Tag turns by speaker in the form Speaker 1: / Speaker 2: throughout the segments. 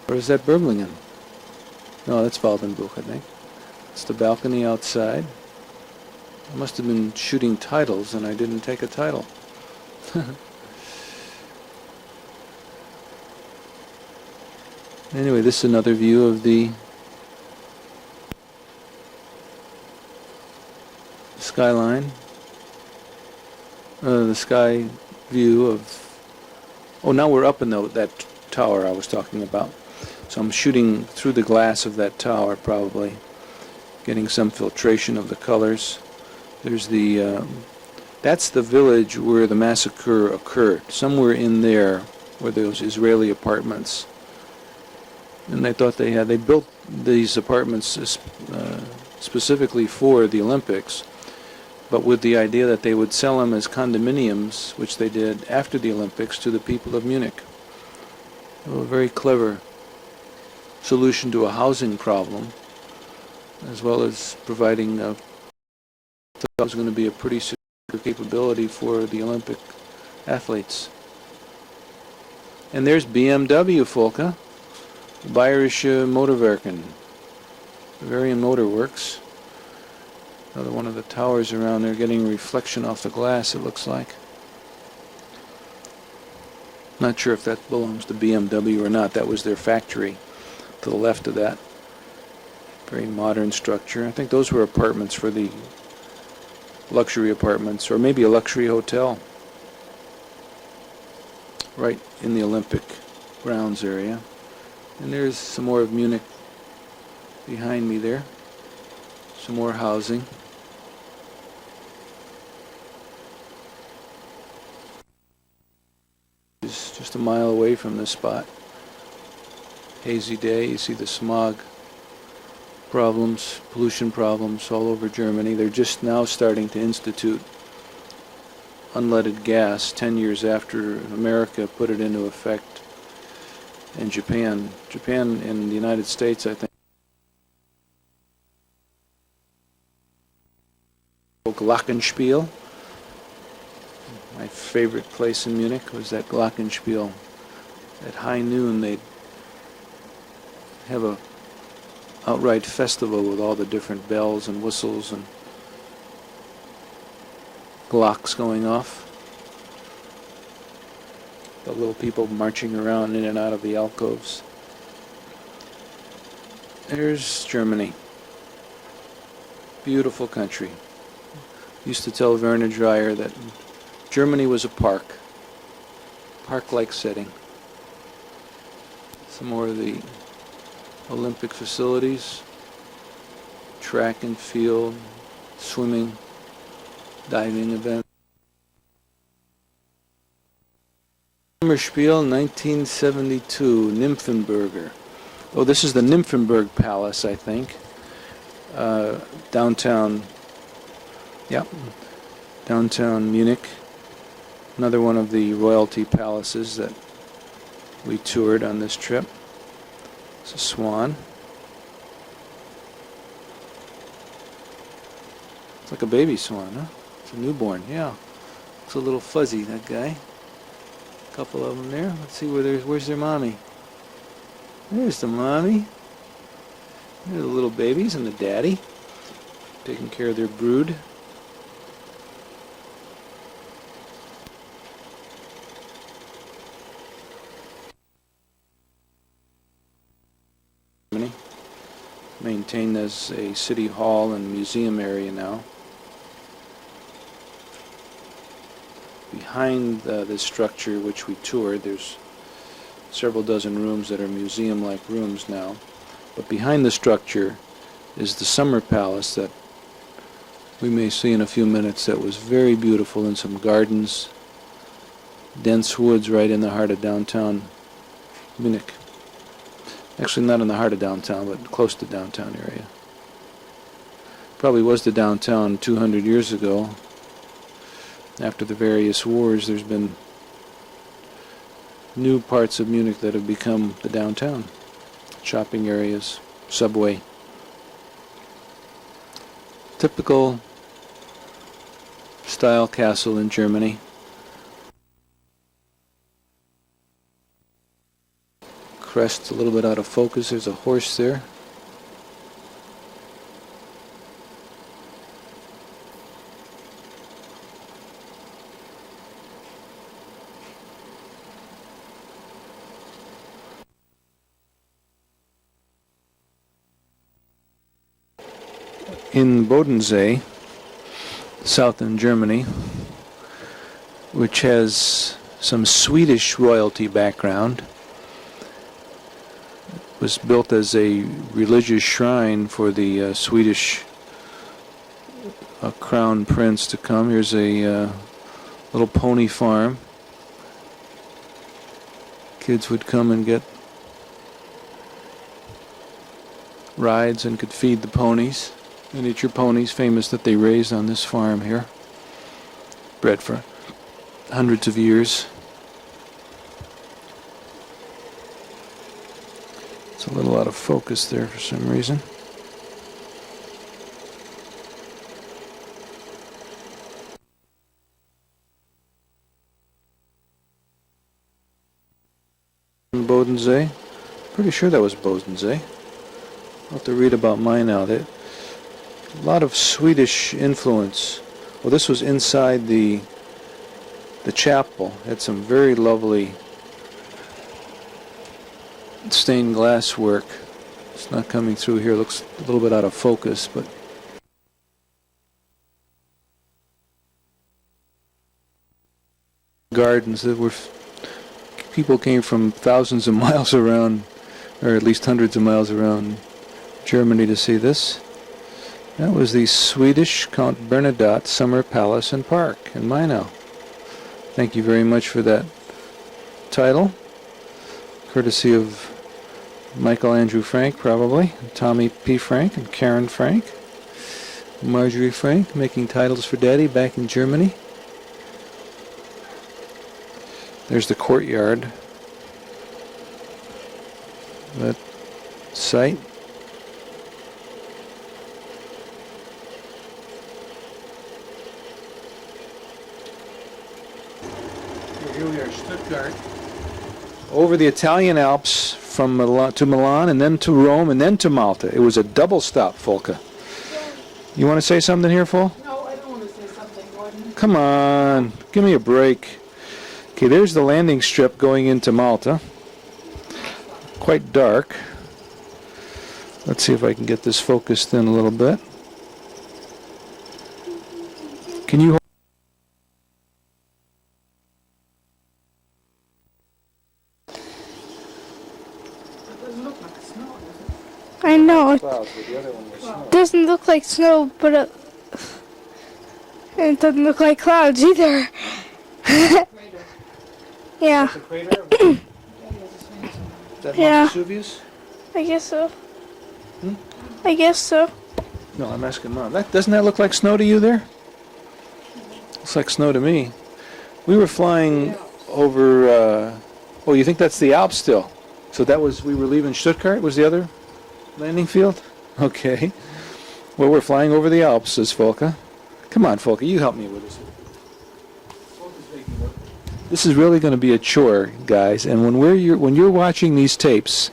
Speaker 1: Or is that Birmingham? No, that's Waldenbuch, I think. It's the balcony outside. I must have been shooting titles and I didn't take a title. Anyway, this is another view of the skyline. The sky view of... Oh, now we're up in that tower I was talking about. So I'm shooting through the glass of that tower, probably, getting some filtration of the colors. There's the... that's the village where the massacre occurred. Somewhere in there were those Israeli apartments. And they thought they built these apartments specifically for the Olympics, but with the idea that they would sell them as condominiums, which they did after the Olympics, to the people of Munich. A very clever solution to a housing problem, as well as providing thought it was going to be a pretty secure capability for the Olympic athletes. And there's BMW, Volke. Bayerische Motorwerken, Bavarian Motor Works. Another one of the towers around there getting reflection off the glass, it looks like. Not sure if that belongs to BMW or not. That was their factory to the left of that. Very modern structure. I think those were apartments for the luxury apartments, or maybe a luxury hotel right in the Olympic grounds area. And there's some more of Munich behind me there. Some more housing. It's just a mile away from this spot. Hazy day, you see the smog problems, pollution problems all over Germany. They're just now starting to institute unleaded gas 10 years after America put it into effect. In Japan and the United States, I think. Glockenspiel. My favorite place in Munich was that Glockenspiel. At high noon, they'd have a outright festival with all the different bells and whistles and glocks going off. The little people marching around in and out of the alcoves. There's Germany. Beautiful country. Used to tell Werner Dreyer that Germany was a park-like setting. Some more of the Olympic facilities, track and field, swimming, diving events. Sommerspiel 1972, Nymphenburger. Oh, this is the Nymphenburg Palace, I think. Downtown, yeah, downtown Munich. Another one of the royalty palaces that we toured on this trip. It's a swan. It's like a baby swan, huh? It's a newborn, yeah. It's a little fuzzy, that guy. Couple of them there. Let's see where's their mommy. There's the mommy. There's the little babies and the daddy taking care of their brood. Maintained as a city hall and museum area now. Behind this structure which we toured, there's several dozen rooms that are museum-like rooms now. But behind the structure is the Summer Palace that we may see in a few minutes, that was very beautiful, in some gardens, dense woods right in the heart of downtown Munich. Actually not in the heart of downtown, but close to downtown area. Probably was the downtown 200 years ago. After the various wars, there's been new parts of Munich that have become the downtown. Shopping areas, subway. Typical style castle in Germany. crest a little bit out of focus. There's a horse there. In Bodensee, southern Germany, which has some Swedish royalty background, was built as a religious shrine for the Swedish crown prince to come. Here's a little pony farm. Kids would come and get rides and could feed the ponies. Miniature ponies, famous that they raised on this farm here. Bred for hundreds of years. It's a little out of focus there for some reason. Bodensee. Pretty sure that was Bodensee. I'll have to read about mine now. A lot of Swedish influence. Well, this was inside the chapel. It had some very lovely stained glass work. It's not coming through here. It looks a little bit out of focus, but gardens that were people came from thousands of miles around, or at least hundreds of miles around Germany to see this. That was the Swedish Count Bernadotte Summer Palace and Park in Mainau. Thank you very much for that title, courtesy of Michael Andrew Frank, probably, Tommy P. Frank and Karen Frank, Marjorie Frank, making titles for Daddy back in Germany. There's the courtyard, that site. Here we are, Stuttgart, over the Italian Alps from Milan to Milan, and then to Rome, and then to Malta. It was a double stop, Folke. You want to say something here, Fol?
Speaker 2: No, I don't want to say something, Gordon.
Speaker 1: Come on, give me a break. Okay, there's the landing strip going into Malta. Quite dark. Let's see if I can get this focused in a little bit. Can you hold?
Speaker 3: I know. It
Speaker 1: Clouds, but the other one was snow.
Speaker 3: doesn't look like snow, but it doesn't look like clouds either. Yeah,
Speaker 1: Is that the crater? Is that
Speaker 3: Yeah.
Speaker 1: Mount Vesuvius?
Speaker 3: I guess so.
Speaker 1: Hmm?
Speaker 3: I guess so.
Speaker 1: No, I'm asking Mom. Doesn't that look like snow to you there? Looks like snow to me. We were flying over, oh, you think that's the Alps still? So that was, we were leaving Stuttgart, was the other landing field? Okay. Well, we're flying over the Alps, says Folke. Come on, Folke, you help me with this. This is really going to be a chore, guys. And when you're watching these tapes,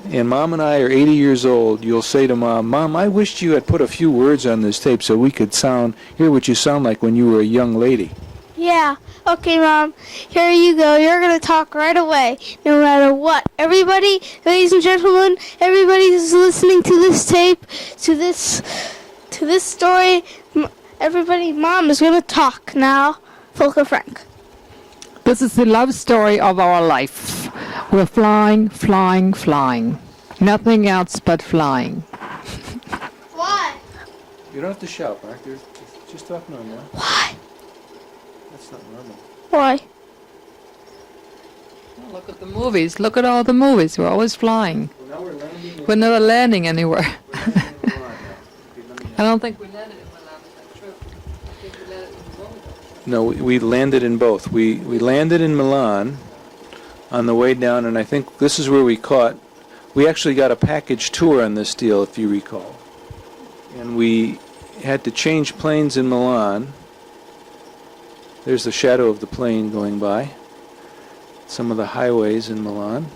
Speaker 1: and Mom and I are 80 years old, you'll say to Mom, "Mom, I wished you had put a few words on this tape so we could hear what you sound like when you were a young lady."
Speaker 3: Yeah. Okay, Mom. Here you go. You're going to talk right away, no matter what. Everybody, ladies and gentlemen, everybody who's listening to this tape, to this story, everybody, Mom is going to talk now. Folke Frank.
Speaker 2: This is the love story of our life. We're flying, flying, flying. Nothing else but flying.
Speaker 3: Why?
Speaker 1: You don't have to shout, Mark. Just talk normal.
Speaker 3: Why?
Speaker 1: That's not normal.
Speaker 3: Why?
Speaker 2: Look at the movies. Look at all the movies. We're always flying.
Speaker 1: Well, now we're landing.
Speaker 2: We're never landing anywhere.
Speaker 1: We're landing in Milan now. Okay, let me-
Speaker 2: I don't think we landed in Milan. Is that true? I think we landed in Rome.
Speaker 1: No, we landed in both. We landed in Milan on the way down, and I think this is where we actually got a package tour on this deal, if you recall. And we had to change planes in Milan. There's the shadow of the plane going by. Some of the highways in Milan.